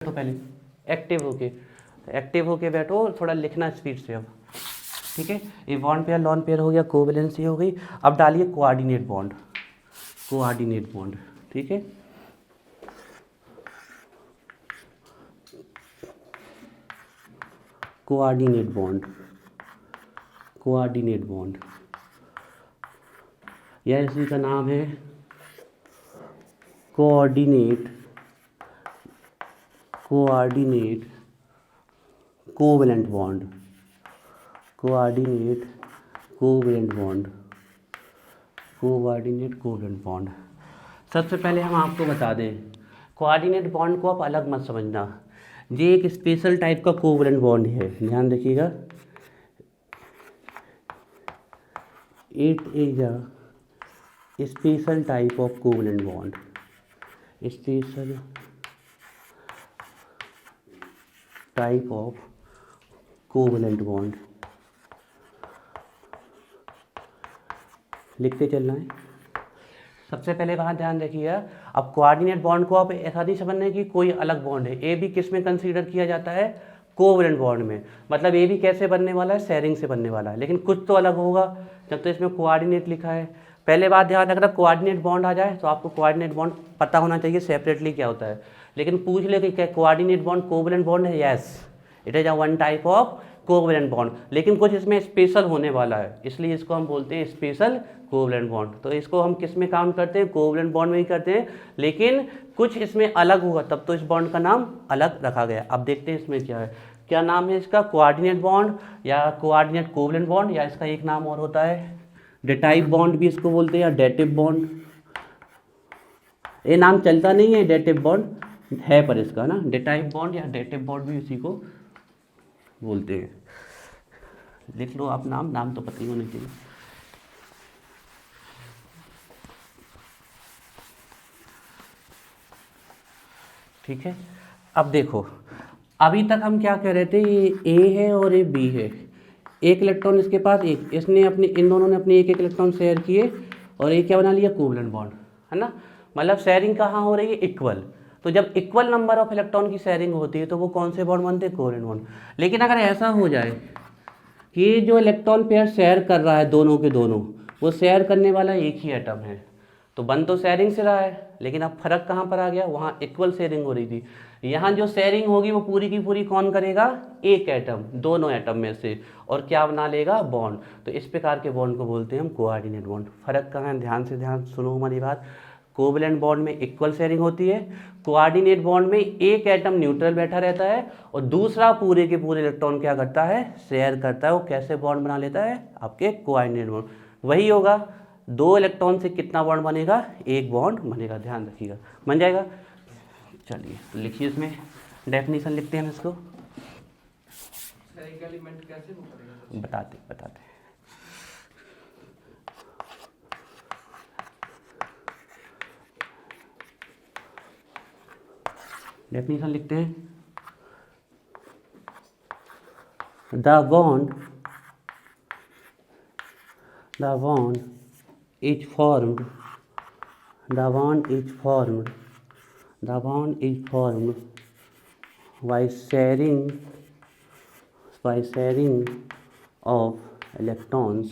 तो पहले एक्टिव होके बैठो, थोड़ा लिखना स्पीड से अब, ठीक है। ये बॉन्ड पेयर लॉन पेयर हो गया, कोवेलेंसी हो गई। अब डालिए कोऑर्डिनेट बॉन्ड, ठीक है। कोऑर्डिनेट बॉन्ड, यह इसी का नाम है कोऑर्डिनेट कोवेलेंट बॉन्ड। सबसे पहले हम आपको बता दें, कोऑर्डिनेट बॉन्ड को आप अलग मत समझना, ये एक स्पेशल टाइप का कोवेलेंट बॉन्ड है, ध्यान रखिएगा। It is a special type of covalent bond, special type of covalent bond. लिखते चलना है। सबसे पहले वहाँ ध्यान रखिएगा, अब कोऑर्डिनेट बॉन्ड को आप ऐसा नहीं समझना है कि कोई अलग बॉन्ड है। ए भी किस में कंसीडर किया जाता है? कोवेलेंट बॉन्ड में। मतलब ए भी कैसे बनने वाला है? शेयरिंग से बनने वाला है, लेकिन कुछ तो अलग होगा जब तो इसमें कोऑर्डिनेट लिखा है। पहले बात ध्यान रखना, कोऑर्डिनेट बॉन्ड आ जाए तो आपको कोऑर्डिनेट बॉन्ड पता होना चाहिए सेपरेटली क्या होता है। लेकिन पूछ ले कि क्या कोऑर्डिनेट बॉन्ड कोवेलेंट बॉन्ड है? Yes, it is a one type of covalent bond, लेकिन कुछ इसमें स्पेशल होने वाला है, इसलिए इसको हम बोलते हैं स्पेशल कोवेलेंट बॉन्ड। तो इसको हम किस में काउंट करते हैं? कोवेलेंट बॉन्ड में ही करते हैं, लेकिन कुछ इसमें अलग होगा, तब तो इस बॉन्ड का नाम अलग रखा गया। अब देखते हैं इसमें क्या है, क्या नाम है इसका? कोऑर्डिनेट बॉन्ड या कोऑर्डिनेट कोवेलेंट बॉन्ड, या इसका एक नाम और होता है डेटाइव बॉन्ड भी इसको बोलते हैं, या डेटिव बॉन्ड। ये नाम चलता नहीं है, डेटिव बॉन्ड है पर इसका ना डेटाइव बॉन्ड या डेटिव बॉन्ड भी इसी को बोलते हैं। लिख लो आप नाम तो पता ही होना चाहिए। ठीक है, अब देखो, अभी तक हम क्या कह रहे थे, ये ए है और ये बी है, एक इलेक्ट्रॉन इसके पास, एक इसने अपने, इन दोनों ने अपने एक इलेक्ट्रॉन शेयर किए और ये क्या बना लिया? कोवेलेंट बॉन्ड, है ना। मतलब शेयरिंग कहाँ हो रही है? इक्वल। तो जब इक्वल नंबर ऑफ इलेक्ट्रॉन की शेयरिंग होती है तो वो कौन से बॉन्ड बनते हैं? Covalent bond. लेकिन अगर ऐसा हो जाए कि जो इलेक्ट्रॉन पेयर शेयर कर रहा है दोनों के दोनों, वो शेयर करने वाला एक ही एटम है, तो बन तो शेयरिंग से रहा है, लेकिन अब फर्क कहाँ पर आ गया? वहाँ इक्वल शेयरिंग हो रही थी, यहाँ जो शेयरिंग होगी वो पूरी की पूरी कौन करेगा? एक एटम, दोनों एटम में से, और क्या बना लेगा? बॉन्ड। तो इस प्रकार के बॉन्ड को बोलते हैं हम कोऑर्डिनेट बॉन्ड। फर्क कहाँ है? ध्यान सुनो हमारी बात। कोवेलेंट बॉन्ड में इक्वल शेयरिंग होती है, कोऑर्डिनेट बॉन्ड में एक एटम न्यूट्रल बैठा रहता है और दूसरा पूरे के पूरे इलेक्ट्रॉन क्या करता है? शेयर करता है। वो कैसे बॉन्ड बना लेता है? आपके कोऑर्डिनेट बॉन्ड। वही होगा, दो इलेक्ट्रॉन से कितना बॉन्ड बनेगा? एक बॉन्ड बनेगा, ध्यान रखिएगा, बन जाएगा। चलिए तो लिखिए, इसमें डेफिनेशन लिखते हैं हम इसको, बताते। डेफिनेशन लिखते हैं, the bond is formed by sharing of electrons,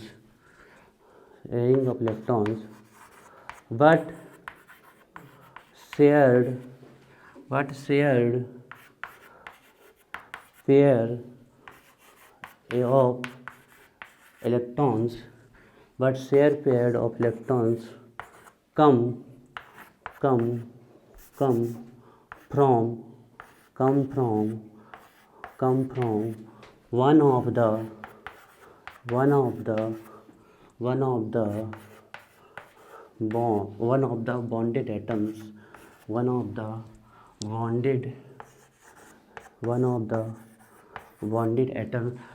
but shared pair of electrons come from one of the bonded atoms,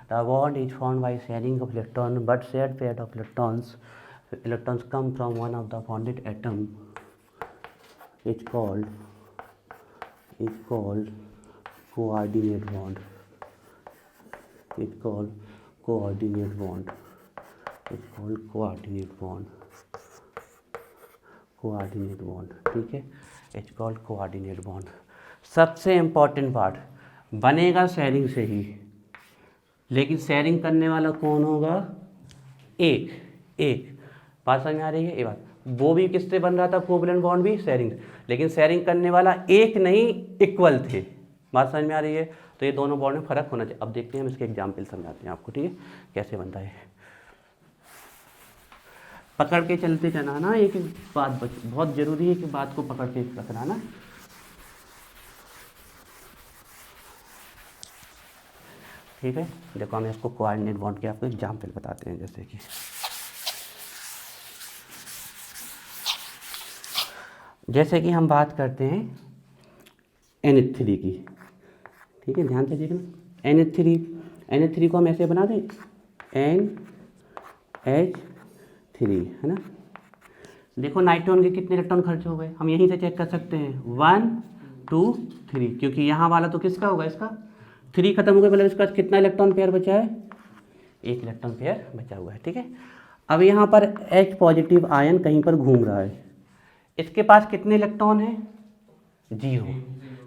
The bond is formed by sharing of electrons, but shared pair of electrons come from one of the bonded atom. It's called coordinate bond. ठीक है, it's called coordinate bond. सबसे important part, बनेगा sharing से ही, लेकिन sharing करने वाला कौन होगा? एक बात समझ में आ रही है? ये बात, वो भी किससे बन रहा था कोवैलेंट बॉन्ड भी? शेयरिंग, लेकिन शेयरिंग करने वाला एक नहीं, इक्वल थे। बात समझ में आ रही है? तो ये दोनों बॉन्ड में फर्क होना चाहिए। अब देखते हैं, हम इसके एग्जाम्पल समझाते हैं आपको, ठीक है, कैसे बनता है। पकड़ के चलते जाना ना, एक बात बहुत जरूरी है कि बात को पकड़ के रखना ना। ठीक है, देखो हम इसको कोऑर्डिनेट बॉन्ड के आपको एग्जाम्पल बताते हैं। जैसे कि हम बात करते हैं NH3 की, ठीक है, ध्यान से देखना। NH3 को हम ऐसे बना दें, NH3, है ना। देखो नाइट्रोजन के कितने इलेक्ट्रॉन खर्च हो गए, हम यहीं से चेक कर सकते हैं, 1 2 3, क्योंकि यहाँ वाला तो किसका होगा? इसका। 3 खत्म हो गया, मतलब इसका कितना इलेक्ट्रॉन पेयर बचा है? 1 इलेक्ट्रॉन पेयर बचा हुआ है, ठीक है। अब यहाँ पर H पॉजिटिव आयन कहीं पर घूम रहा है, इसके पास कितने इलेक्ट्रॉन है? 0,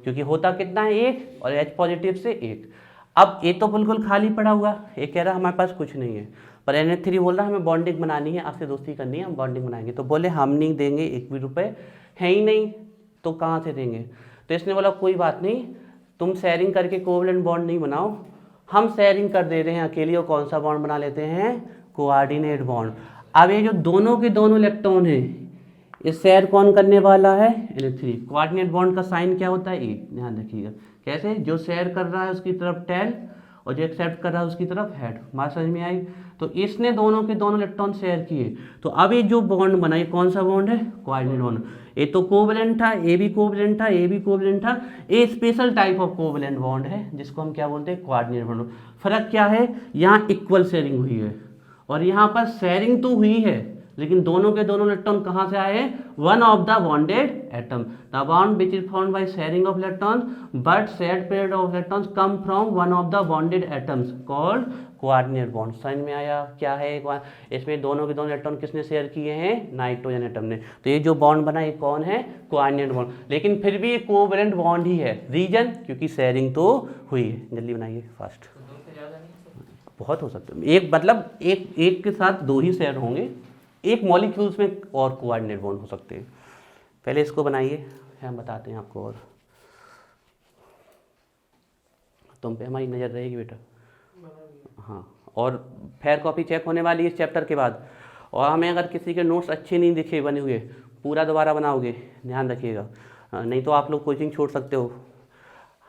क्योंकि होता कितना है? 1, और H पॉजिटिव से 1। अब ये तो बिल्कुल खाली पड़ा हुआ, ये कह रहा हमारे पास कुछ नहीं है, पर NH3 बोल रहा हमें बॉन्डिंग बनानी है, आपसे दोस्ती करनी है, हम बॉन्डिंग बनाएंगे। तो बोले हम नहीं देंगे 1 भी रुपए, है ही नहीं, तो कहाँ से देंगे? तो इसने बोला कोई बात नहीं, तुम शेयरिंग करके कोवैलेंट बॉन्ड नहीं बनाओ, हम शेयरिंग कर दे रहे हैं अकेली, और कौन सा बॉन्ड बना लेते हैं? Coordinate bond. अब ये जो दोनों के दोनों इलेक्ट्रॉन है, ये शेयर कौन करने वाला है? NH3। कोऑर्डिनेट बॉन्ड का साइन क्या होता है? ए, ध्यान रखिएगा। कैसे? जो शेयर कर रहा है उसकी तरफ टेल, और जो एक्सेप्ट कर रहा है उसकी तरफ हेड। बात समझ में आई? तो इसने दोनों के दोनों इलेक्ट्रॉन शेयर किए, तो अब ये जो बॉन्ड बना, ये कौन सा बॉन्ड है? Coordinate bond. ये तो कोवैलेंट था, ये भी कोवैलेंट था, ये भी कोवैलेंट था, ये special type of covalent bond है, जिसको हम क्या बोलते हैं? Coordinate bond. फर्क क्या है? यहाँ इक्वल शेयरिंग हुई है, और यहाँ पर शेयरिंग तो हुई है, लेकिन दोनों के दोनों इलेक्ट्रॉन कहाँ से आए? One of the bonded atom. The bond which is formed by sharing of electrons but shared pair of electrons come from one of the bonded atoms called coordinate bond. समझ में आया क्या है? इसमें दोनों के दोनों इलेक्ट्रॉन किसने शेयर किए हैं? नाइट्रोजन एटम ने। तो ये जो बॉन्ड बना, ये कौन है? Coordinate bond. लेकिन फिर भी ये कोवैलेंट बॉन्ड ही है। रीजन? क्योंकि शेयरिंग तो हुई है। जल्दी बनाइए, फास्ट। बहुत हो सकते हैं, एक मतलब एक के साथ 2 ही शेयर होंगे, एक मॉलिक्यूल्स में और कोऑर्डिनेट बॉन्ड हो सकते हैं। पहले इसको बनाइए, हम बताते हैं आपको। और तुम पे हमारी नज़र रहेगी बेटा। हाँ, और फेयर कॉपी चेक होने वाली है इस चैप्टर के बाद, और हमें अगर किसी के नोट्स अच्छे नहीं दिखे बने हुए, पूरा दोबारा बनाओगे, ध्यान रखिएगा, नहीं तो आप लोग कोचिंग छोड़ सकते हो।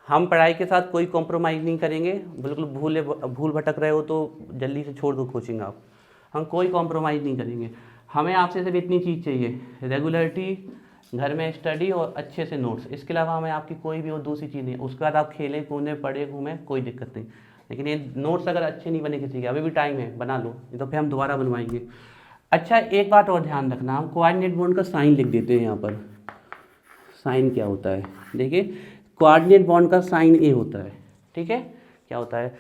हम पढ़ाई के साथ कोई कॉम्प्रोमाइज़ नहीं करेंगे, बिल्कुल भूल भटक रहे हो तो जल्दी से छोड़ दो कोचिंग आप। हम कोई कॉम्प्रोमाइज़ नहीं करेंगे, हमें आपसे सिर्फ इतनी चीज़ चाहिए, रेगुलरिटी, घर में स्टडी और अच्छे से नोट्स। इसके अलावा हमें आपकी कोई भी और दूसरी चीज़ नहीं। उसके बाद आप खेलें कूदें पढ़े घूमें, कोई दिक्कत नहीं, लेकिन ये नोट्स अगर अच्छे नहीं बने किसी के, अभी भी टाइम है, बना लो, नहीं तो फिर हम दोबारा बनवाएंगे। अच्छा, एक बात और ध्यान रखना, हम कोऑर्डिनेट बॉन्ड का साइन लिख देते हैं यहाँ पर। साइन क्या होता है? देखिए, कोऑर्डिनेट बॉन्ड का साइन ए होता है, ठीक है। क्या होता है?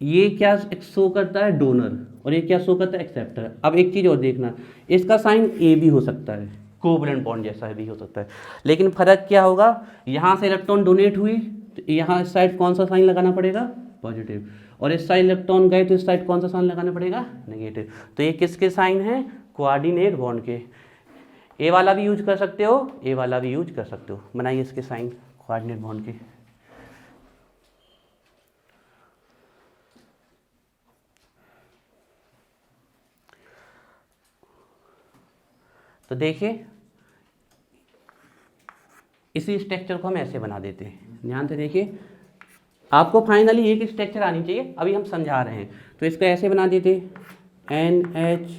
ये क्या शो करता है? डोनर, और ये क्या शो करता है? एक्सेप्टर। अब एक चीज़ और देखना, इसका साइन ए भी हो सकता है, कोवैलेंट बॉन्ड जैसा भी हो सकता है, लेकिन फ़र्क क्या होगा? यहाँ से इलेक्ट्रॉन डोनेट हुई तो यहाँ इस साइड कौन सा साइन लगाना पड़ेगा? पॉजिटिव, और इस साइड इलेक्ट्रॉन गए तो इस साइड कौन सा साइन लगाना पड़ेगा? नेगेटिव। तो ये किसके साइन है? कोऑर्डिनेट बॉन्ड के। ए वाला भी यूज कर सकते हो, ए वाला भी यूज कर सकते हो। बनाइए इसके साइन कोऑर्डिनेट बॉन्ड के। तो देखिए, इसी स्ट्रक्चर को हम ऐसे बना देते हैं, ध्यान से देखिए। आपको फाइनली एक स्ट्रक्चर आनी चाहिए, अभी हम समझा रहे हैं। तो इसको ऐसे बना देते, NH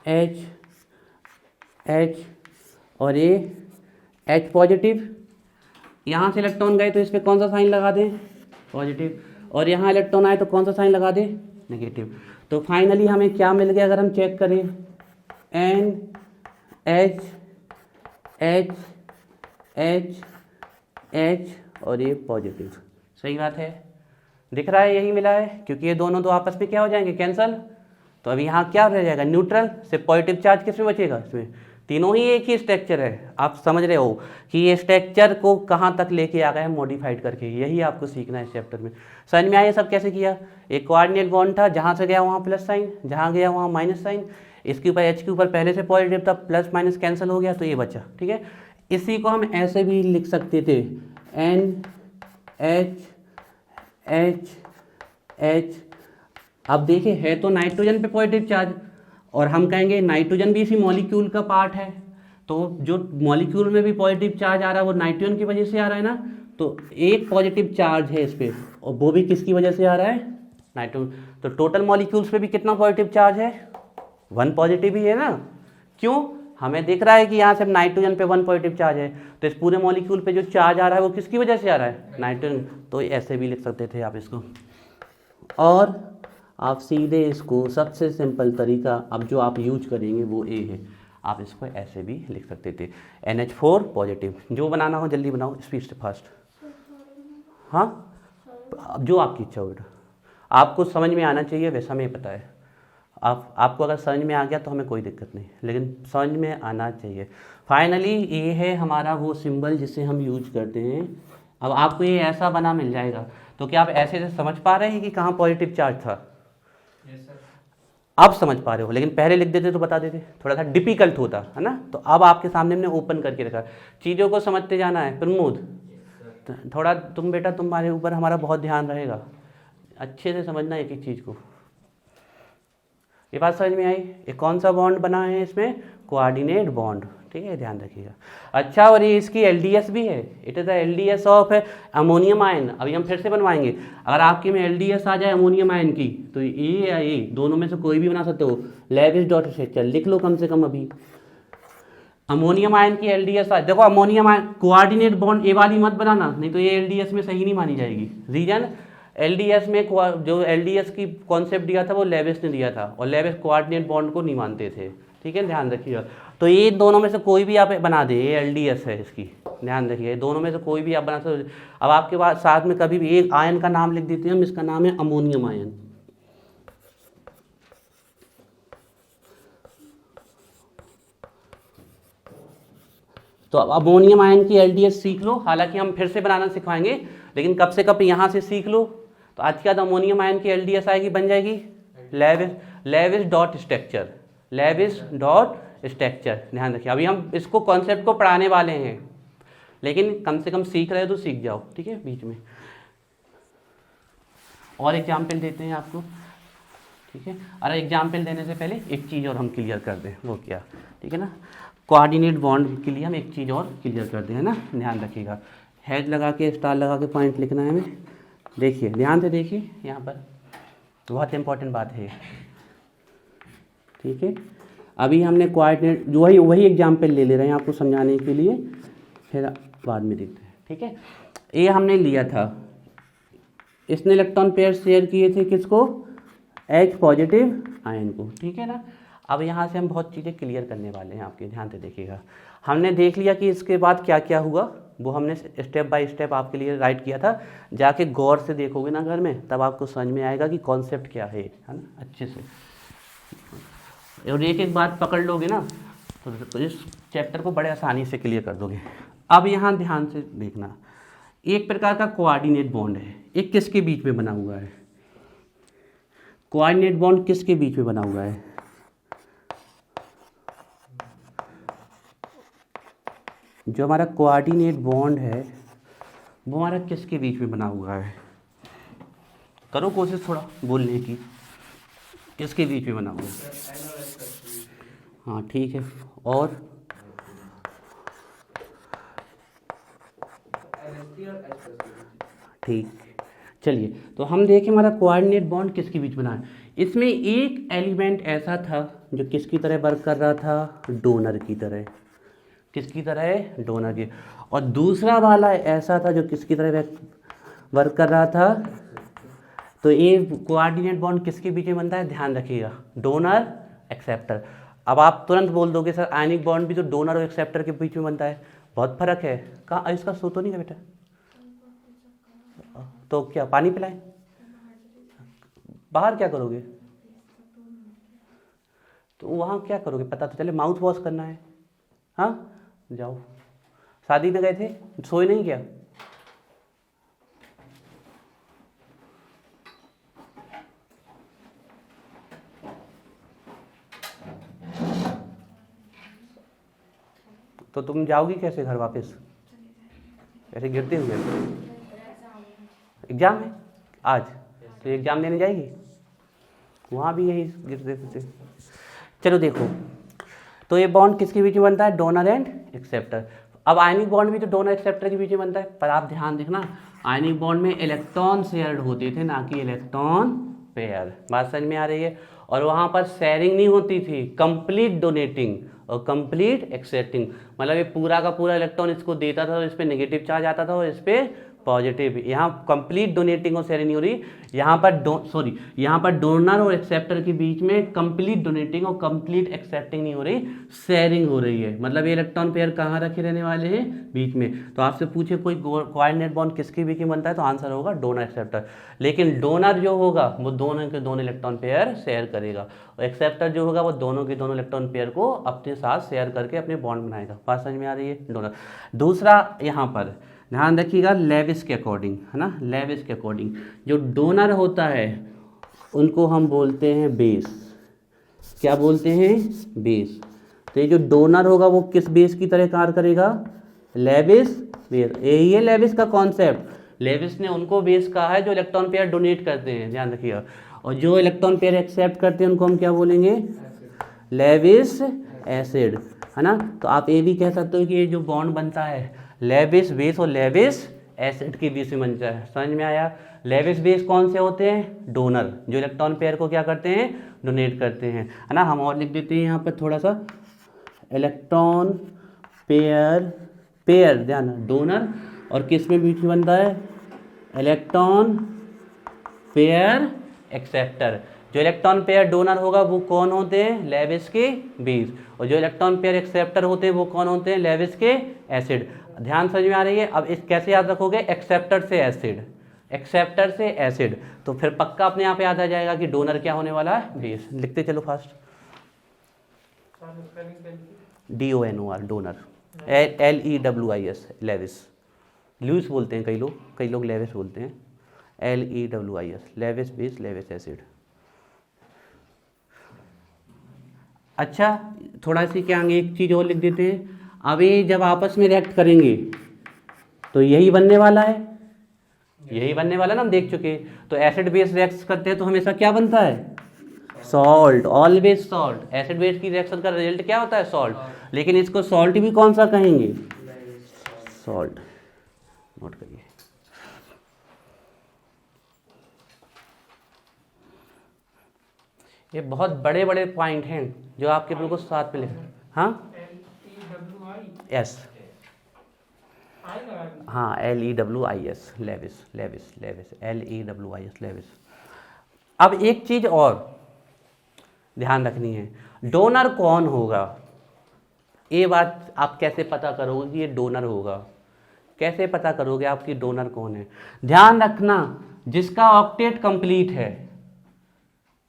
H H, और ये H पॉजिटिव, यहाँ से इलेक्ट्रॉन गए तो इस पर कौन सा साइन लगा दें? पॉजिटिव, और यहाँ इलेक्ट्रॉन आए तो कौन सा साइन लगा दें? नेगेटिव। तो फाइनली हमें क्या मिल गया अगर हम चेक करें? NH H H H, और ये पॉजिटिव। सही बात है, दिख रहा है, यही मिला है, क्योंकि ये दोनों तो आपस में क्या हो जाएंगे? कैंसल। तो अभी यहाँ क्या रह जाएगा? न्यूट्रल। से पॉजिटिव चार्ज किस में बचेगा? इसमें। तीनों ही एक ही स्ट्रक्चर है। आप समझ रहे हो कि ये स्ट्रक्चर को कहाँ तक लेके आ गए हैं मॉडिफाइड करके, यही आपको सीखना है इस चैप्टर में। समझ में आया सब कैसे किया? एक कोऑर्डिनेट बॉन्ड था, जहाँ से गया वहाँ प्लस साइन, जहाँ गया वहाँ माइनस साइन, इसके ऊपर एच के ऊपर पहले से पॉजिटिव था, प्लस माइनस कैंसिल हो गया तो ये बचा। ठीक है, इसी को हम ऐसे भी लिख सकते थे, एन एच एच एच। अब देखिए है तो नाइट्रोजन पे पॉजिटिव चार्ज, और हम कहेंगे नाइट्रोजन भी इसी मॉलिक्यूल का पार्ट है, तो जो मॉलिक्यूल में भी पॉजिटिव चार्ज आ रहा है वो नाइट्रोजन की वजह से आ रहा है ना, तो एक पॉजिटिव चार्ज है इस पर, और वो भी किसकी वजह से आ रहा है? नाइट्रोजन। तो टोटल मॉलिक्यूल्स पे भी कितना पॉजिटिव चार्ज है? 1 पॉजिटिव ही है ना। क्यों? हमें दिख रहा है कि यहाँ से नाइट्रोजन पे 1 पॉजिटिव चार्ज है, तो इस पूरे मॉलिक्यूल पे जो चार्ज आ रहा है वो किसकी वजह से आ रहा है? नाइट्रोजन। तो ऐसे भी लिख सकते थे आप इसको, और आप सीधे इसको सबसे सिंपल तरीका अब जो आप यूज करेंगे वो ए है, आप इसको ऐसे भी लिख सकते थे, NH4 पॉजिटिव। जो बनाना हो जल्दी बनाओ, स्पीड से फास्ट। हाँ, अब जो आपकी इच्छा हो बेटा, आपको समझ में आना चाहिए, वैसा हमें पता है। आपको अगर समझ में आ गया तो हमें कोई दिक्कत नहीं, लेकिन समझ में आना चाहिए। फाइनली ये है हमारा वो सिंबल जिसे हम यूज करते हैं। अब आपको ये ऐसा बना मिल जाएगा, तो क्या आप ऐसे से समझ पा रहे हैं कि कहाँ पॉजिटिव चार्ज था? अब समझ पा रहे हो, लेकिन पहले लिख देते तो बता देते, थोड़ा सा डिफिकल्ट होता है ना। तो अब आपके सामने हमने ओपन करके रखा, चीज़ों को समझते जाना है। प्रमोद थोड़ा तुम बेटा, तुम्हारे ऊपर हमारा बहुत ध्यान रहेगा, अच्छे से समझना एक एक चीज़ को। ये बात समझ में आई? ये कौन सा बॉन्ड बना है इसमें? Coordinate bond. ठीक है, ध्यान रखिएगा। अच्छा, और ये इसकी LDS भी है, it is the LDS of ammonium ion. अभी हम फिर से बनवाएंगे, अगर आपके में LDS आ जाए अमोनियम आयन की, तो ये या ये दोनों में से कोई भी बना सकते हो। लेविस डॉट स्ट्रक्चर लिख लो कम से कम अभी। अमोनियम आयन की LDS आ, देखो अमोनियम आयन कोऑर्डिनेट बॉन्ड ए वाली मत बनाना, नहीं तो ये LDS में सही नहीं मानी जाएगी। रीजन, LDS में जो LDS की कॉन्सेप्ट दिया था वो लेविस ने दिया था, और लेविस कोऑर्डिनेट बॉन्ड को नहीं मानते थे। ठीक है, ध्यान रखिएगा। तो ये दोनों में से कोई भी आप बना दे, ये LDS है इसकी, ध्यान रखिए। दोनों में से कोई भी आप बना सकते। अब आपके पास साथ में कभी भी एक आयन का नाम लिख देते हैं हम, इसका नाम है अमोनियम आयन। तो अब अमोनियम आयन की LDS सीख लो, हालांकि हम फिर से बनाना सिखाएंगे, लेकिन कब से कब यहाँ से सीख लो। तो आज के बाद अमोनियम आयन की LDS आएगी, बन जाएगी Lewis dot structure, Lewis dot structure. ध्यान रखिए, अभी हम इसको कॉन्सेप्ट को पढ़ाने वाले हैं, लेकिन कम से कम सीख रहे हो तो सीख जाओ। ठीक है, बीच में और एग्जाम्पल देते हैं आपको। ठीक है, और एग्जाम्पल देने से पहले एक चीज़ और हम क्लियर कर दें, वो क्या? ठीक है ना, कोऑर्डिनेट बॉन्ड के लिए हम एक चीज़ और क्लियर करते हैं ना, ध्यान रखिएगा। हैश लगा के, स्टार लगा के पॉइंट लिखना है हमें। देखिए, ध्यान से देखिए, यहाँ पर बहुत इंपॉर्टेंट बात है। ठीक है, अभी हमने कोऑर्डिनेट जो वही एग्जाम्पल ले रहे हैं आपको समझाने के लिए, फिर बाद में देखते हैं। ठीक है, ये हमने लिया था, इसने इलेक्ट्रॉन पेयर शेयर किए थे किसको? H पॉजिटिव आयन को। ठीक है ना, अब यहाँ से हम बहुत चीज़ें क्लियर करने वाले हैं आपके, ध्यान से देखिएगा। हमने देख लिया कि इसके बाद क्या क्या हुआ, वो हमने स्टेप बाय स्टेप आपके लिए राइट किया था। जाके गौर से देखोगे ना घर में, तब आपको समझ में आएगा कि कॉन्सेप्ट क्या है ना, अच्छे से। और एक एक बात पकड़ लोगे ना तो इस चैप्टर को बड़े आसानी से क्लियर कर दोगे। अब यहाँ ध्यान से देखना, एक प्रकार का कोऑर्डिनेट बॉन्ड है, एक किसके बीच में बना हुआ है? कोऑर्डिनेट बॉन्ड किसके बीच में बना हुआ है? जो हमारा कोऑर्डिनेट बॉन्ड है वो हमारा किसके बीच में बना हुआ है? करो कोशिश थोड़ा बोलने की, किसके बीच में बना हुआ है? हाँ ठीक है, और ठीक, चलिए तो हम देखें हमारा कोऑर्डिनेट बॉन्ड किसके बीच बना है। इसमें एक एलिमेंट ऐसा था जो किसकी तरह वर्क कर रहा था? डोनर की तरह। किसकी तरह? डोनर की। और दूसरा वाला ऐसा था जो किसकी तरह वर्क कर रहा था? तो ये कोऑर्डिनेट बॉन्ड किसके बीच में बनता है? ध्यान रखिएगा, डोनर एक्सेप्टर। अब आप तुरंत बोल दोगे सर आयनिक बॉन्ड भी तो डोनर और एक्सेप्टर के बीच में बनता है, बहुत फर्क है। कहाँ इसका सो तो नहीं है बेटा? तो क्या पानी पिलाएं? बाहर क्या करोगे? तो वहाँ क्या करोगे पता तो चले, माउथ वॉश करना है। हाँ जाओ, शादी में गए थे, सोए नहीं क्या? तो तुम जाओगी कैसे घर वापस? ऐसे गिरते हुए? एग्जाम है आज, तो एग्जाम देने जाएगी? वहाँ भी यही गिरते फिरते। चलो देखो, तो ये बॉन्ड किसके बीच में बनता है? Donor and acceptor. अब आयनिक बॉन्ड भी तो डोनर एक्सेप्टर के बीच में बनता है, पर आप ध्यान देखना, आयनिक बॉन्ड में इलेक्ट्रॉन शेयर्ड होते थे, ना कि इलेक्ट्रॉन पेयर। बात समझ में आ रही है? और वहाँ पर शेयरिंग नहीं होती थी, कंप्लीट डोनेटिंग और कंप्लीट एक्सेप्टिंग। मतलब ये पूरा का पूरा इलेक्ट्रॉन इसको देता था और इस पर नेगेटिव चार्ज आता था और इस पर पॉजिटिव। यहाँ कंप्लीट डोनेटिंग और शेयरिंग नहीं हो रही, यहाँ पर यहाँ पर डोनर और एक्सेप्टर के बीच में कंप्लीट डोनेटिंग और कंप्लीट एक्सेप्टिंग नहीं हो रही, शेयरिंग हो रही है। मतलब ये इलेक्ट्रॉन पेयर कहाँ रखे रहने वाले हैं? बीच में। तो आपसे पूछे कोई कोऑर्डिनेट बॉन्ड किसके बीच में बनता है, तो आंसर होगा डोनर एक्सेप्टर। लेकिन डोनर जो होगा वो दोनों के दोनों इलेक्ट्रॉन पेयर शेयर करेगा, और एक्सेप्टर जो होगा वो दोनों के दोनों इलेक्ट्रॉन पेयर को अपने साथ शेयर करके अपने बॉन्ड बनाएगा। बात समझ में आ रही है? डोनर। दूसरा यहाँ पर ध्यान रखिएगा, लेविस के अकॉर्डिंग, है ना, लेविस के अकॉर्डिंग जो डोनर होता है उनको हम बोलते हैं बेस। क्या बोलते हैं? बेस। तो ये जो डोनर होगा वो किस बेस की तरह कार्य करेगा? Lewis base. यही है लेविस का कॉन्सेप्ट। लेविस ने उनको बेस कहा है जो इलेक्ट्रॉन पेयर डोनेट करते हैं, ध्यान रखिएगा, और जो इलेक्ट्रॉन पेयर एक्सेप्ट करते हैं उनको हम क्या बोलेंगे? लेविस एसिड, है ना। तो आप ये भी कह सकते हो कि ये जो बॉन्ड बनता है लेविस बेस और लेविस एसिड के बीच में बनता है। समझ में आया? लेविस बेस कौन से होते हैं? डोनर, जो इलेक्ट्रॉन पेयर को क्या करते हैं? डोनेट करते हैं, है ना। हम और लिख देते हैं यहाँ पर थोड़ा सा, इलेक्ट्रॉन पेयर ध्यान, डोनर और किस में बीच में बनता है? Electron pair acceptor. जो इलेक्ट्रॉन पेयर डोनर होगा वो कौन होते हैं? लेविस के बेस। और जो इलेक्ट्रॉन पेयर एक्सेप्टर होते हैं वो कौन होते हैं? लेविस के एसिड। ध्यान समझ में आ रही है? अब इस कैसे याद रखोगे? एक्सेप्टर से एसिड, एक्सेप्टर से एसिड, तो फिर पक्का अपने आप याद आ जाएगा कि डोनर क्या होने वाला है? बेस। लिखते चलो fast, DONOR donor, LEWIS Lewis. Lewis बोलते हैं कई लोग लेविस बोलते हैं, LEWIS Lewis base, Lewis acid. अच्छा, थोड़ा सी क्या आगे एक चीज़ और लिख देते हैं। अब ये जब आपस में रिएक्ट करेंगे तो यही बनने वाला है, यही बनने वाला ना, हम देख चुके। तो एसिड बेस रिएक्ट करते हैं तो हमेशा क्या बनता है? Salt, always salt. Acid base की रिएक्शन का रिजल्ट क्या होता है? सॉल्ट। लेकिन इसको सॉल्ट भी कौन सा कहेंगे? सॉल्ट। नोट करिए। ये बहुत बड़े बड़े पॉइंट हैं जो आपके बिल्कुल साथ में लिखे। हाँ यस, हाँ LEWIS Lewis, Lewis Lewis, LEWIS Lewis. अब एक चीज और ध्यान रखनी है, डोनर कौन होगा? ये बात आप कैसे पता करोगे कि ये डोनर होगा? कैसे पता करोगे आपकी डोनर कौन है? ध्यान रखना, जिसका ऑक्टेट कंप्लीट है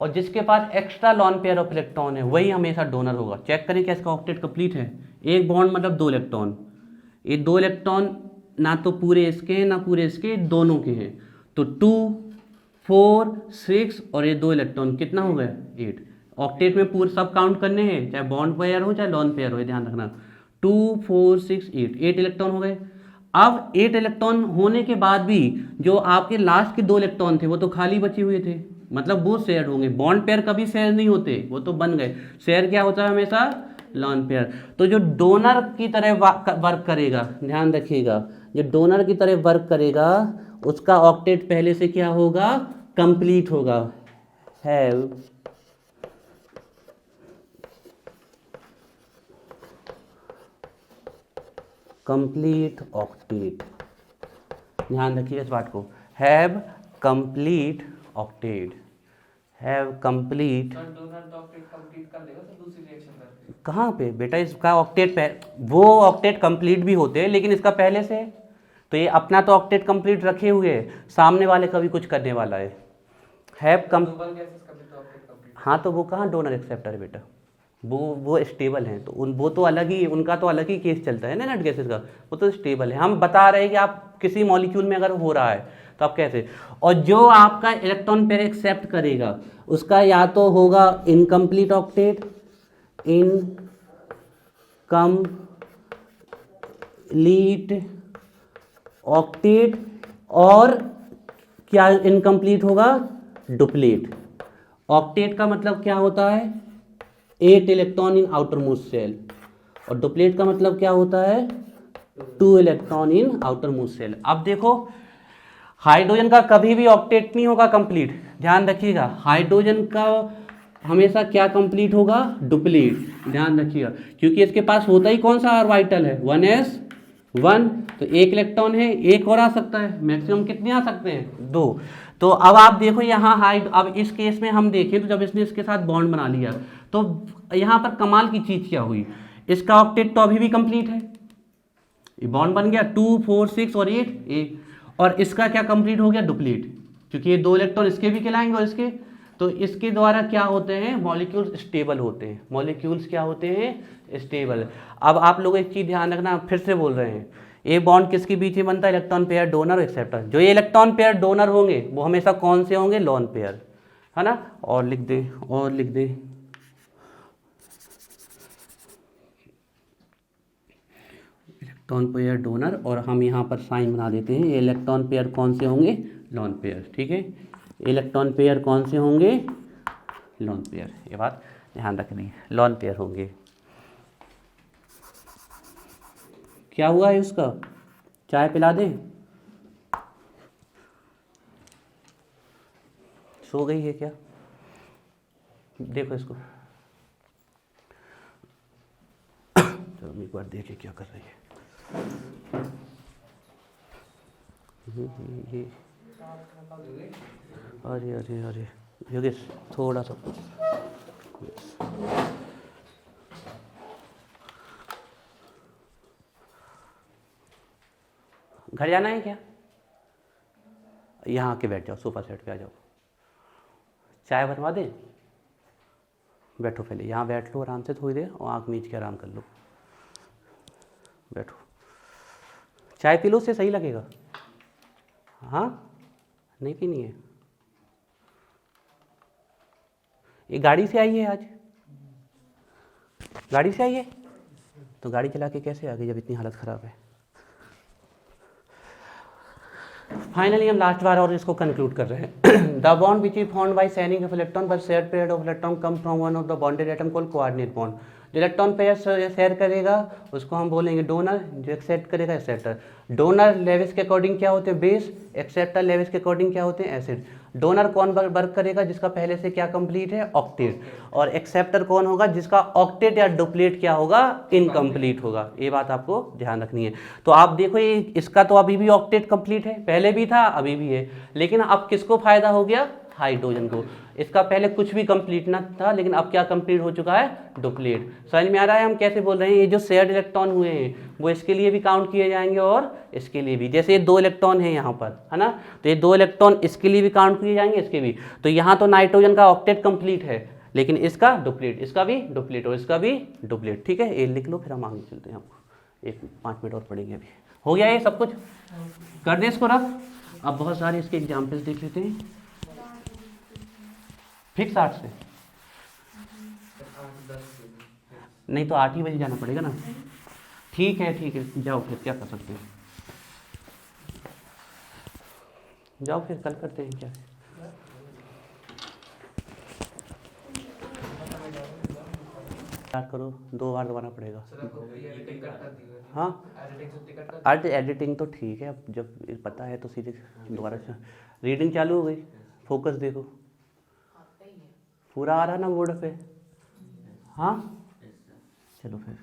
और जिसके पास extra lone pair of electron है वही हमेशा डोनर होगा। चेक करें क्या इसका ऑक्टेट कंप्लीट है? एक बॉन्ड मतलब 2 इलेक्ट्रॉन, ये 2 इलेक्ट्रॉन ना तो पूरे इसके हैं ना पूरे इसके, दोनों के हैं। तो 2 4 6 और ये 2 इलेक्ट्रॉन कितना हो गया? 8। ऑक्टेट में पूरे सब काउंट करने हैं, चाहे बॉन्ड पेयर हो चाहे लॉन पेयर हो, ध्यान रखना। 2 4 6 8 इलेक्ट्रॉन हो गए। अब 8 इलेक्ट्रॉन होने के बाद भी जो आपके लास्ट के 2 इलेक्ट्रॉन थे वो तो खाली बचे हुए थे, मतलब वो शेयर होंगे। बॉन्ड पेयर कभी शेयर नहीं होते, वो तो बन गए। शेयर क्या होता है? हमेशा लॉन पेयर। तो जो डोनर की तरह वर्क करेगा, ध्यान रखिएगा, जो डोनर की तरह वर्क करेगा उसका ऑक्टेट पहले से क्या होगा? कंप्लीट होगा। Have complete octet. ध्यान रखिए इस बात को, have complete octet, have complete. कहाँ पे बेटा इसका ऑक्टेट? वो ऑक्टेट कंप्लीट भी होते हैं लेकिन इसका पहले से, तो ये अपना तो ऑक्टेट कंप्लीट रखे हुए है, सामने वाले का भी कुछ करने वाला है। हैव हाँ तो वो कहाँ डोनर एक्सेप्टर है बेटा? वो स्टेबल हैं, तो वो तो अलग ही, उनका तो अलग ही केस चलता है ना नट गैसेस का, वो तो स्टेबल है। हम बता रहे हैं कि आप किसी मॉलिक्यूल में अगर हो रहा है तो आप कैसे, और जो आपका इलेक्ट्रॉन पेयर एक्सेप्ट करेगा उसका या तो होगा इनकम्प्लीट ऑक्टेट, इनकम्प्लीट ऑक्टेट, और क्या इनकम्प्लीट होगा, डुप्लीट। ऑक्टेट का मतलब क्या होता है, 8 electron in outermost shell, और डुप्लेट का मतलब क्या होता है, 2 electron in outermost shell. अब देखो हाइड्रोजन का कभी भी ऑक्टेट नहीं होगा कंप्लीट, ध्यान रखिएगा। हाइड्रोजन का हमेशा क्या कंप्लीट होगा, डुप्लीट, ध्यान रखिएगा, क्योंकि इसके पास होता ही कौन सा ऑर्बिटल है, 1s1, तो 1 इलेक्ट्रॉन है, एक और आ सकता है, मैक्सिमम कितने आ सकते हैं, 2। तो अब आप देखो यहाँ अब इस केस में हम देखें तो जब इसने इसके साथ बॉन्ड बना लिया तो यहाँ पर कमाल की चीज क्या हुई, इसका ऑक्टेट तो अभी भी कंप्लीट है, ये बॉन्ड बन गया 2 4 6 और 8, और इसका क्या कंप्लीट हो गया, डुप्लीट, क्योंकि ये 2 इलेक्ट्रॉन इसके भी कहलाएंगे और इसके, तो इसके द्वारा क्या होते हैं, मॉलिक्यूल्स स्टेबल होते हैं, मॉलिक्यूल्स क्या होते हैं, स्टेबल। अब आप लोग एक चीज ध्यान रखना, फिर से बोल रहे हैं, ये बॉन्ड किसके बीच में बनता है, इलेक्ट्रॉन पेयर डोनर और एक्सेप्टर। जो ये इलेक्ट्रॉन पेयर डोनर होंगे वो हमेशा कौन से होंगे, लोन पेयर, है ना। और लिख दे, और लिख दे, इलेक्ट्रॉन पेयर डोनर, और हम यहाँ पर साइन बना देते हैं, ये इलेक्ट्रॉन पेयर कौन से होंगे, लोन पेयर, ठीक है। इलेक्ट्रॉन पेयर कौन से होंगे, लोन पेयर, ये बात ध्यान रखनी है, लोन पेयर होंगे। क्या हुआ है उसका, चाय पिला दें, सो गई है क्या, देखो इसको, चलो एक बार देखे क्या कर रही है। ये अरे अरे अरे योगेश थोड़ा सा, घर जाना है क्या, यहाँ आके बैठ जाओ, सोफा सेट पे आ जाओ, चाय बनवा दें, बैठो पहले यहाँ बैठ लो आराम से थोड़ी देर, और आँख मीच के आराम कर लो, बैठो, चाय पी लो, उससे सही लगेगा। हाँ नहीं पीनी है, ये गाड़ी से आई है आज, गाड़ी से आई है, तो गाड़ी चला के कैसे आ गई जब इतनी हालत ख़राब है। फाइनली हम लास्ट बार और इसको कंक्लूड कर रहे हैं। The bond which is formed by sharing of electron पर shared pair of electron come from one of the bonded atom called coordinate bond. जो इलेक्ट्रॉन पेयर शेयर करेगा उसको हम बोलेंगे डोनर, जो एक्सेप्ट करेगा एक्सेप्टर। डोनर लेविस के according क्या होते हैं, बेस, एक्सेप्टर लेविस के अकॉर्डिंग क्या होते हैं, एसिड। डोनर कौन वर्क करेगा, जिसका पहले से क्या कंप्लीट है, ऑक्टेट, और एक्सेप्टर कौन होगा, जिसका ऑक्टेट या डुप्लेट क्या होगा, इनकम्प्लीट होगा। ये बात आपको ध्यान रखनी है। तो आप देखो ये इसका तो अभी भी ऑक्टेट कंप्लीट है, पहले भी था अभी भी है, लेकिन अब किसको फायदा हो गया, हाइड्रोजन को। इसका पहले कुछ भी कंप्लीट ना था, लेकिन अब क्या कंप्लीट हो चुका है, डुप्लेट। समझ में आ रहा है हम कैसे बोल रहे हैं, ये जो शेयर्ड इलेक्ट्रॉन हुए हैं वो इसके लिए भी काउंट किए जाएंगे और इसके लिए भी। जैसे ये 2 इलेक्ट्रॉन है यहाँ पर, है ना, तो ये 2 इलेक्ट्रॉन इसके लिए भी काउंट किए जाएंगे, इसके भी। तो यहाँ तो नाइट्रोजन का ऑक्टेट कंप्लीट है, लेकिन इसका डुप्लेट, इसका भी डुप्लेट और इसका भी डुप्लेट, ठीक है। ये लिख लो, फिर हम आगे चलते हैं, आपको 5 मिनट और पढ़ेंगे। अभी हो गया ये सब कुछ, कर दे इसको रख। अब बहुत सारे इसके एग्जाम्पल्स देख लेते हैं। फिक्स 8 से नहीं तो 8 ही बजे जाना पड़ेगा ना, ठीक है ठीक है, जाओ फिर, क्या कर सकते हैं, जाओ फिर कल करते हैं क्या। स्टार्ट करो, 2 बार दबाना पड़ेगा। हाँ अर्थ एडिटिंग तो ठीक है, अब जब पता है तो सीधे दोबारा से रीडिंग चालू हो गई। फोकस देखो पूरा आ रहा ना बोर्ड पे, हाँ चलो फिर।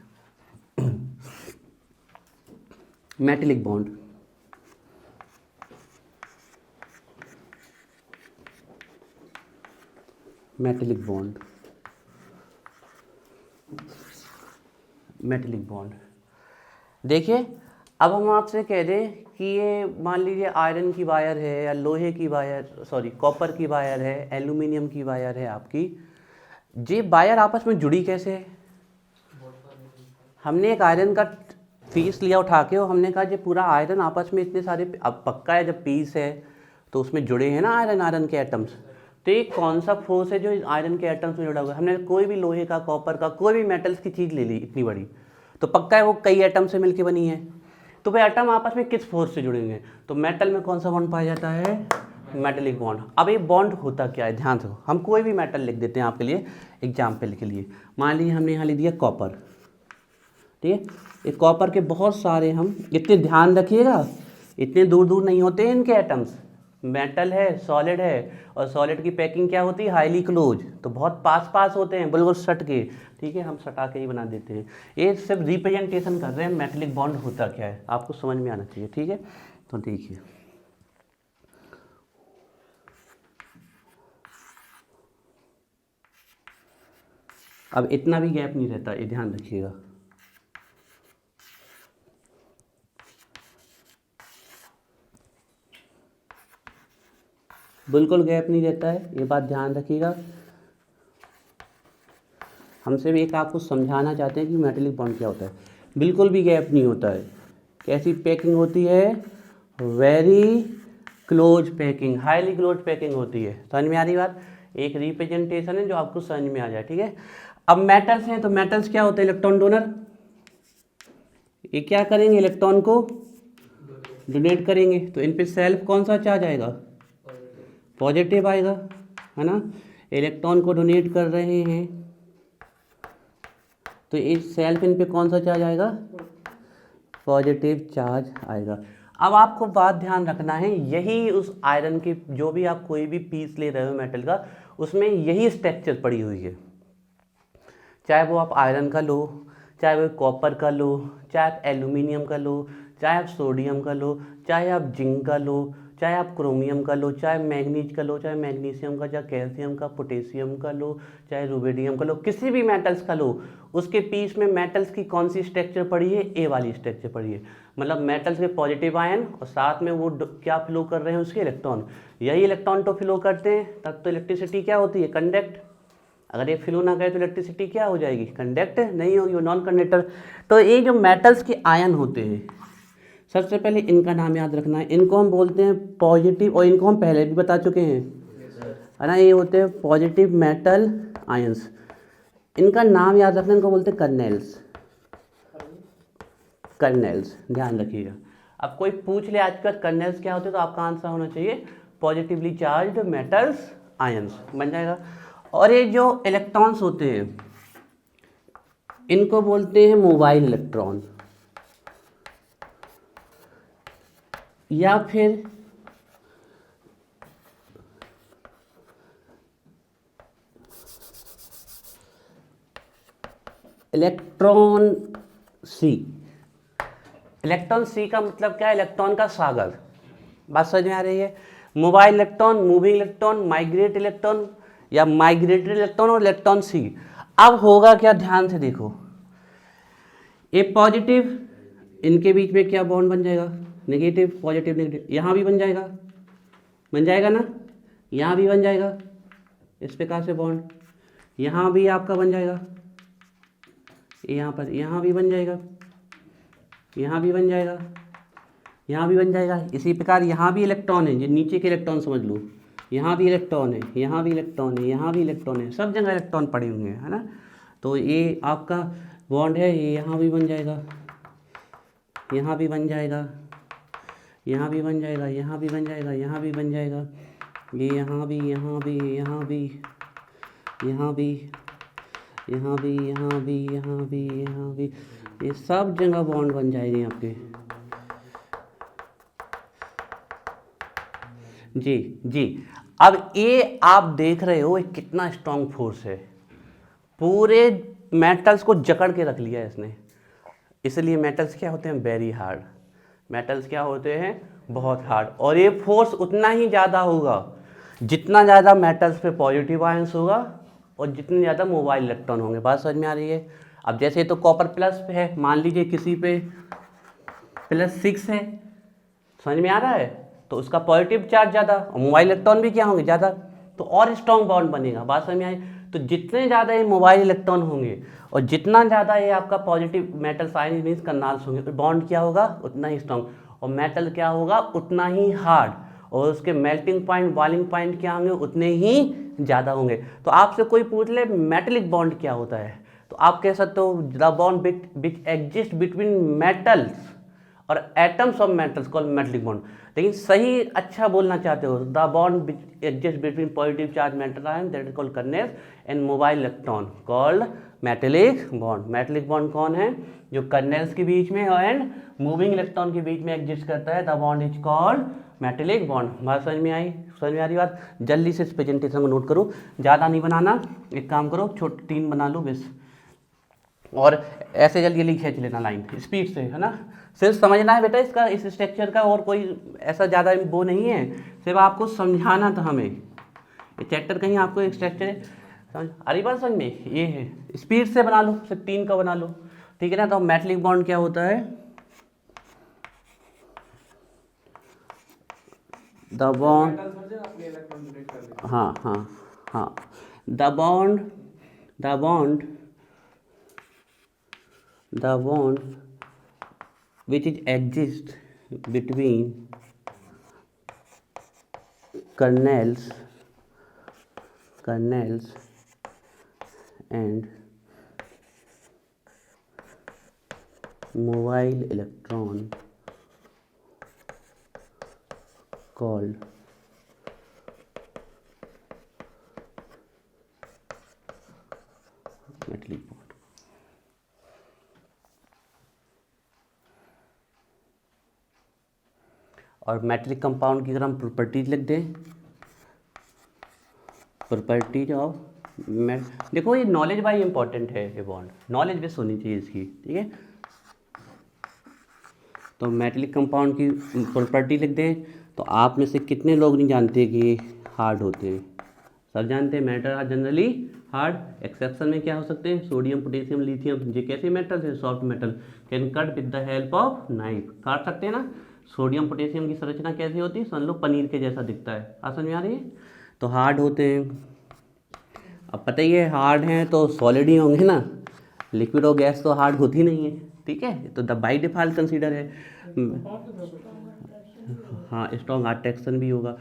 Metallic bond, metallic bond, metallic bond. देखिए अब हम आपसे कह दें कि ये मान लीजिए आयरन की वायर है या लोहे की वायर, सॉरी कॉपर की वायर है, एल्यूमिनियम की वायर है आपकी, ये वायर आपस में जुड़ी कैसे है? हमने एक आयरन का पीस लिया उठा के और हमने कहा ये पूरा आयरन आपस में इतने सारे, अब पक्का है जब पीस है तो उसमें जुड़े हैं ना आयरन के एटम्स, तो ये कौन सा फोर्स है जो इस आयरन के एटम्स में जुड़ा हुआ है? हमने कोई भी लोहे का, कॉपर का, कोई भी मेटल्स की चीज़ ले ली इतनी बड़ी, तो पक्का है वो कई एटम से मिलके बनी है। तो भाई एटम आपस में किस फोर्स से जुड़ेंगे? तो मेटल में कौन सा बॉन्ड पाया जाता है? Metallic bond. अब ये बॉन्ड होता क्या है, ध्यान से हम कोई भी मेटल लिख देते हैं आपके लिए एग्जाम्पल के लिए। मान लीजिए हमने यहाँ लिख दिया कॉपर, ठीक है। ये कॉपर के बहुत सारे, हम इतने ध्यान रखिएगा, इतने दूर दूर नहीं होते हैं इनके एटम्स। मेटल है, सॉलिड है, और सॉलिड की पैकिंग क्या होती है? हाईली क्लोज, तो बहुत पास पास होते हैं, बिल्कुल सट के, ठीक है, हम सटा के ही बना देते हैं। ये सिर्फ रिप्रेजेंटेशन कर रहे हैं मेटलिक बॉन्ड होता क्या है, आपको समझ में आना चाहिए, ठीक है। तो देखिए अब इतना भी गैप नहीं रहता, ये ध्यान रखिएगा। बिल्कुल गैप नहीं रहता है, ये बात ध्यान रखिएगा। हम सिर्फ एक आपको समझाना चाहते हैं कि मेटलिक बॉन्ड क्या होता है। बिल्कुल भी गैप नहीं होता है। कैसी पैकिंग होती है? Very close packing, highly close packing होती है। समझ में आ रही बात? एक रिप्रेजेंटेशन है जो आपको समझ में आ जाए, ठीक है। अब मेटल्स हैं, तो मेटल्स क्या होते हैं? Electron donor. ये क्या करेंगे? इलेक्ट्रॉन को डोनेट करेंगे, तो इन पे सेल्फ कौन सा चार्ज आएगा? पॉजिटिव आएगा, है ना। इलेक्ट्रॉन को डोनेट कर रहे हैं तो इस सेल्फ इन पे कौन सा चार्ज आएगा? पॉजिटिव चार्ज आएगा। अब आपको बात ध्यान रखना है, यही उस आयरन की, जो भी आप कोई भी पीस ले रहे हो मेटल का, उसमें यही स्ट्रक्चर पड़ी हुई है। चाहे वो आप आयरन का लो, चाहे वो कॉपर का लो, चाहे आप एल्यूमिनियम का लो, चाहे आप सोडियम का लो, चाहे आप जिंक का लो, चाहे आप क्रोमियम का लो, चाहे मैग्नीज का लो, चाहे मैग्नीशियम का, चाहे कैल्शियम का, पोटेशियम का लो, चाहे रुबिडियम का लो, किसी भी मेटल्स का लो, उसके पीस में मेटल्स की कौन सी स्ट्रक्चर पड़ी है? ए वाली स्ट्रक्चर पड़ी है। मतलब मेटल्स के पॉजिटिव आयन और साथ में वो क्या फ्लो कर रहे हैं? उसके इलेक्ट्रॉन। यही इलेक्ट्रॉन तो फ्लो करते हैं, तब तो इलेक्ट्रिसिटी क्या होती है? कंडक्ट। अगर ये फ्लो ना करे तो इलेक्ट्रिसिटी क्या हो जाएगी? कंडक्ट नहीं होगी, वो नॉन कंडक्टर। तो ये जो मेटल्स के आयन होते हैं, सबसे पहले इनका नाम याद रखना है। इनको हम बोलते हैं पॉजिटिव, और इनको हम पहले भी बता चुके हैं, है ना। ये होते हैं पॉजिटिव मेटल आयंस। इनका नाम याद रखना, इनको बोलते हैं कर्नेल्स। कर्नेल्स, ध्यान रखिएगा। अब कोई पूछ ले आजकल कर्नेल्स क्या होते हैं, तो आपका आंसर होना चाहिए पॉजिटिवली चार्ज्ड मेटल्स आयंस, बन जाएगा। और ये जो इलेक्ट्रॉन्स होते हैं, इनको बोलते हैं मोबाइल इलेक्ट्रॉन, या फिर इलेक्ट्रॉन सी। इलेक्ट्रॉन सी का मतलब क्या है? इलेक्ट्रॉन का सागर। बात समझ में आ रही है? Mobile electron, moving electron, migrate electron, या माइग्रेटेड इलेक्ट्रॉन और इलेक्ट्रॉन सी। अब होगा क्या, ध्यान से देखो। ए पॉजिटिव, इनके बीच में क्या बॉन्ड बन जाएगा? Negative, positive negative. यहाँ भी बन जाएगा, बन जाएगा ना, यहाँ भी बन जाएगा इस प्रकार से बॉन्ड। यहाँ भी आपका बन जाएगा, यहाँ पर, यहाँ भी बन जाएगा, यहाँ भी बन जाएगा, यहाँ भी बन जाएगा। इसी प्रकार यहाँ भी इलेक्ट्रॉन है, जो नीचे के इलेक्ट्रॉन समझ लो, यहाँ भी इलेक्ट्रॉन है, यहाँ भी इलेक्ट्रॉन है, यहाँ भी इलेक्ट्रॉन है, सब जगह इलेक्ट्रॉन पड़े हुए हैं, है ना। तो ये आपका बॉन्ड है, ये यहाँ भी बन जाएगा, यहाँ भी बन जाएगा, यहाँ भी बन जाएगा, यहाँ भी बन जाएगा, यहाँ भी बन जाएगा, ये यहाँ भी, यहाँ भी, यहाँ भी, यहाँ भी, यहाँ भी, यहाँ भी, यहाँ भी, यहाँ भी, ये सब जगह बॉन्ड बन जाएंगे आपके। जी जी। अब ये आप देख रहे हो कितना स्ट्रॉन्ग फोर्स है, पूरे मेटल्स को जकड़ के रख लिया है इसने। इसलिए मेटल्स क्या होते हैं? Very hard. मेटल्स क्या होते हैं? बहुत हार्ड। और ये फोर्स उतना ही ज़्यादा होगा जितना ज़्यादा मेटल्स पे पॉजिटिव आयंस होगा और जितने ज़्यादा मोबाइल इलेक्ट्रॉन होंगे। बात समझ में आ रही है? अब जैसे तो कॉपर प्लस पे है, मान लीजिए किसी पे +6 है, समझ में आ रहा है, तो उसका पॉजिटिव चार्ज ज़्यादा और मोबाइल इलेक्ट्रॉन भी क्या होंगे? ज़्यादा, तो और स्ट्रॉन्ग बॉन्ड बनेगा। बात समझ में आई? तो जितने ज़्यादा ये मोबाइल इलेक्ट्रॉन होंगे और जितना ज़्यादा ये आपका positive metal ion means colonel's होंगे, तो बॉन्ड क्या होगा उतना ही स्ट्रॉन्ग, और मेटल क्या होगा उतना ही हार्ड, और उसके मेल्टिंग पॉइंट बॉइलिंग पॉइंट क्या होंगे उतने ही ज़्यादा होंगे। तो आपसे कोई पूछ ले मेटेलिक बॉन्ड क्या होता है, तो आप कह सकते हो the bond which exist between metals और atoms of metals called metallic bond. लेकिन सही अच्छा बोलना चाहते हो the bond exist between positive charge metal ion that is called kernels and mobile electron called metallic bond. Metallic bond कौन है, जो कर्नेल्स के बीच में एंड मूविंग इलेक्ट्रॉन के बीच में एग्जिस्ट करता है, the bond is called metallic bond. बात समझ में आई, समझ में आ रही बात? जल्दी से इस प्रेजेंटेशन को नोट करो, ज़्यादा नहीं बनाना, एक काम करो छोटे 3 बना लो बस, और ऐसे जल्दी जल्दी खींच लेना लाइन स्पीड से, है ना। सिर्फ समझना है बेटा इसका, इस स्ट्रक्चर का, और कोई ऐसा ज़्यादा वो नहीं है, सिर्फ आपको समझाना था हमें। ये चैप्टर कहीं आपको एक स्ट्रक्चर समझ आ रही बात समझ में, ये है स्पीड से बना लो, सिर्फ 3 का बना लो, ठीक है ना। तो मेटेलिक बॉन्ड क्या होता है, द बॉन्ड, हाँ हाँ हाँ, the bond which is exist between kernels and mobile electron called metallic bond। और मेटेलिक कंपाउंड की अगर हम प्रॉपर्टीज लिख दें, प्रॉपर्टीज ऑफ देखो ये नॉलेज वाइज इंपॉर्टेंट है, ये बॉन्ड नॉलेज बेस होनी चाहिए इसकी, ठीक है। तो मेटेलिक कंपाउंड की प्रॉपर्टी लिख दें, तो आप में से कितने लोग नहीं जानते कि हार्ड होते हैं? सब जानते हैं metal are generally hard. Exception में क्या हो सकते हैं, सोडियम पोटेशियम लिथियम, ये कैसे मेटल है, soft metal, can cut with the help of knife, काट सकते हैं ना। सोडियम पोटेशियम की संरचना कैसी होती है, समझ लो पनीर के जैसा दिखता है, समझ में आ रही है। तो हार्ड होते हैं, अब पता ही है हार्ड हैं तो सॉलिड ही होंगे ना, लिक्विड और गैस तो हार्ड होती नहीं है, ठीक है। तो द बाई डिफॉल्ट कंसीडर है, हाँ स्ट्रॉन्ग अट्रैक्शन भी होगा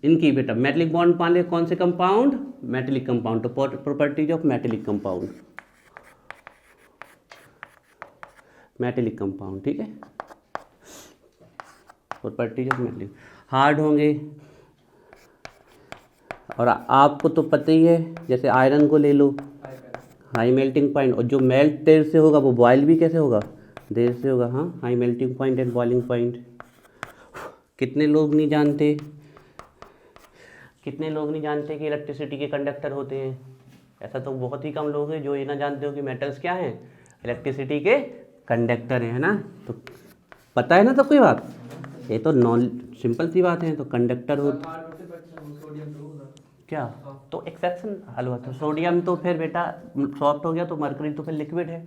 इनकी। बेटा मेटेलिक बॉन्ड मान ले कौन से कंपाउंड, मेटेलिक कंपाउंड। तो properties of metallic compound, metallic compound, ठीक है। प्रॉपर्टीज ऑफ मेटेलिक, हार्ड होंगे, और आपको तो पता ही है जैसे आयरन को ले लो, हाई मेल्टिंग पॉइंट, और जो मेल्ट देर से होगा वो बॉयल भी कैसे होगा, देर से होगा, हाँ high melting point and boiling point. कितने लोग नहीं जानते कि इलेक्ट्रिसिटी के कंडक्टर होते हैं? ऐसा तो बहुत ही कम लोग हैं जो ये ना जानते हो कि मेटल्स क्या हैं, इलेक्ट्रिसिटी के कंडक्टर हैं, है ना। तो पता है ना सब कोई बात, ये तो नॉन सिंपल सी बात है। तो कंडक्टर हो क्या, तो एक्सेप्शन हल हुआ, तो सोडियम तो फिर बेटा सॉफ्ट हो गया, तो मरकरी तो फिर लिक्विड है।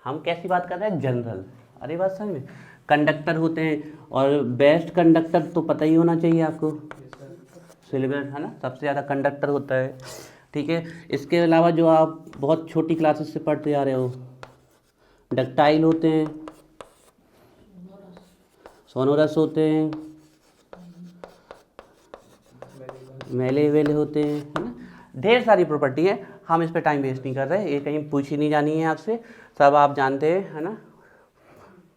हम कैसी बात कर रहे हैं, जनरल। अरे बात समझ में, कंडक्टर होते हैं, और बेस्ट कंडक्टर तो पता ही होना चाहिए आपको, सिल्वर, है ना, सबसे ज़्यादा कंडक्टर होता है, ठीक है। इसके अलावा जो आप बहुत छोटी क्लासेस से पढ़ते आ रहे हो, डक्टाइल होते हैं, सोनोरस होते हैं, मेलेबल होते हैं, है ना, ढेर सारी प्रॉपर्टी है। हम इस पे टाइम वेस्ट नहीं कर रहे, ये कहीं पूछी नहीं जानी है आपसे, सब आप जानते हैं, है ना,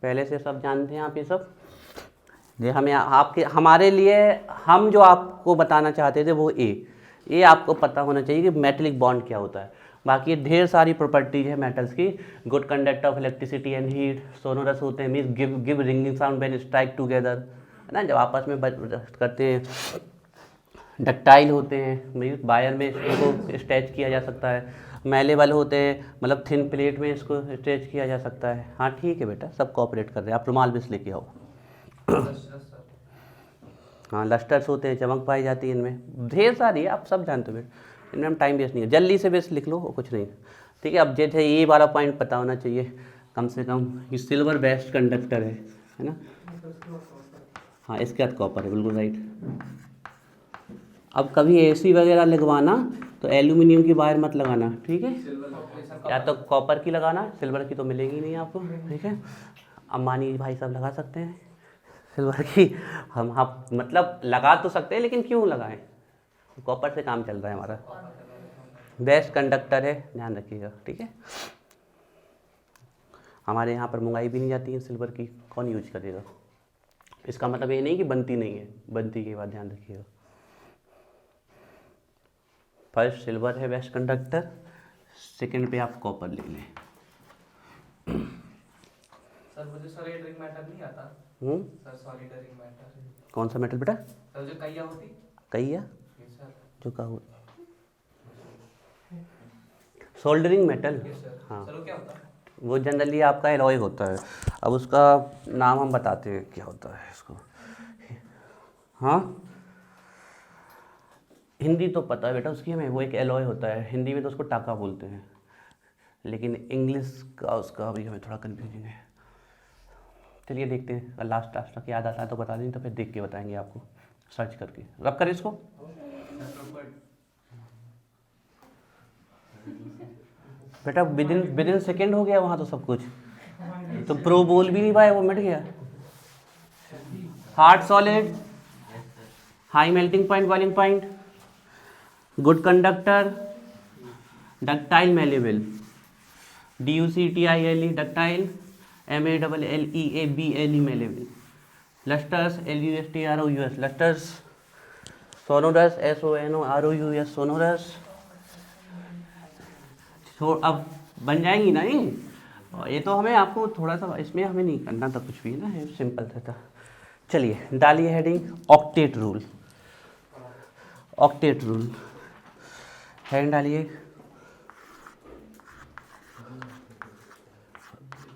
पहले से सब जानते हैं आप ये सब। ये हमें आपके हमारे लिए हम जो आपको बताना चाहते थे वो ये आपको पता होना चाहिए कि मेटेलिक बॉन्ड क्या होता है। बाकी ढेर सारी प्रॉपर्टीज है मेटल्स की, good conductor of electricity and heat, sonorous होते हैं means give ringing sound when strike together, है ना, जब आपस में करते हैं। डक्टाइल होते हैं, मीन्स वायर में इसको स्ट्रेच किया जा सकता है। मेलेबल होते हैं, मतलब थिन प्लेट में इसको स्ट्रेच किया जा सकता है। हाँ ठीक है बेटा, सब कोऑपरेट कर रहे हैं। आप रुमाल बिस लेके आओ। हाँ लस्टर्स होते हैं, चमक पाई जाती है इनमें, ढेर सारी है, आप सब जानते हो बेटा, इनमें हम टाइम वेस्ट नहीं है, जल्दी से बेस लिख लो, कुछ नहीं, ठीक है। अब जैसे ये वाला पॉइंट पता होना चाहिए कम से कम, ये सिल्वर बेस्ट कंडक्टर है ना। हाँ इसके बाद कॉपर है, बिल्कुल राइट। अब कभी एसी वगैरह लगवाना तो एल्यूमिनियम की वायर मत लगाना, ठीक है। या तो कॉपर की लगाना, सिल्वर की तो मिलेगी नहीं आपको, ठीक है। अंबानी भाई सब लगा सकते हैं सिल्वर की, हम मतलब लगा तो सकते हैं, लेकिन क्यों लगाएं, कॉपर से काम चल रहा है हमारा। बेस्ट कंडक्टर है, ध्यान रखिएगा, ठीक है। हमारे यहाँ पर मंगाई भी नहीं जाती है सिल्वर की, कौन यूज करेगा। इसका मतलब ये नहीं कि बनती नहीं है, बनती की बात ध्यान रखिएगा। फर्स्ट सिल्वर है बेस्ट कंडक्टर, सेकंड पे आप कॉपर ले लें। सर मुझे सॉलिडरिंग मैटर नहीं आता। सर सॉलिडरिंग मैटर कौन सा मेटल बेटा? सर जो कैया होती। कैया? Yes sir. जो का हो सोल्डरिंग मेटल। हाँ सर वो क्या होता है? वो जनरली आपका एलॉय होता है। अब उसका नाम हम बताते हैं क्या होता है इसको। हाँ हिंदी तो पता है बेटा उसकी हमें, वो एक एलॉय होता है, हिंदी में तो उसको टाका बोलते हैं, लेकिन इंग्लिश का उसका अभी हमें थोड़ा कन्फ्यूजन है। चलिए देखते हैं, लास्ट लास्ट तक याद आता है तो बता दें, तो फिर देख के बताएंगे आपको सर्च करके। रब करें इसको। बेटा विदिन सेकेंड हो गया वहाँ तो सब कुछ, तो प्रो बोल भी नहीं पाए, वो मिट गया। Hard solid, high melting point, boiling point, good conductor, ductile malleable, DUCTILE ductile, MALLEABLE malleable, lustrous LUSTROUS lustrous, sonorous SONOROUS sonorous. तो अब बन जाएंगी ना ये, और ये तो हमें आपको थोड़ा सा इसमें हमें नहीं करना था कुछ भी ना, ये सिंपल था। चलिए डालिए heading octet rule. Octet rule heading डालिए,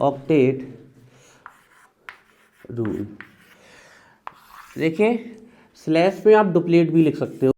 ऑक्टेट रूल। देखिए स्लैश में आप डुप्लेट भी लिख सकते हो।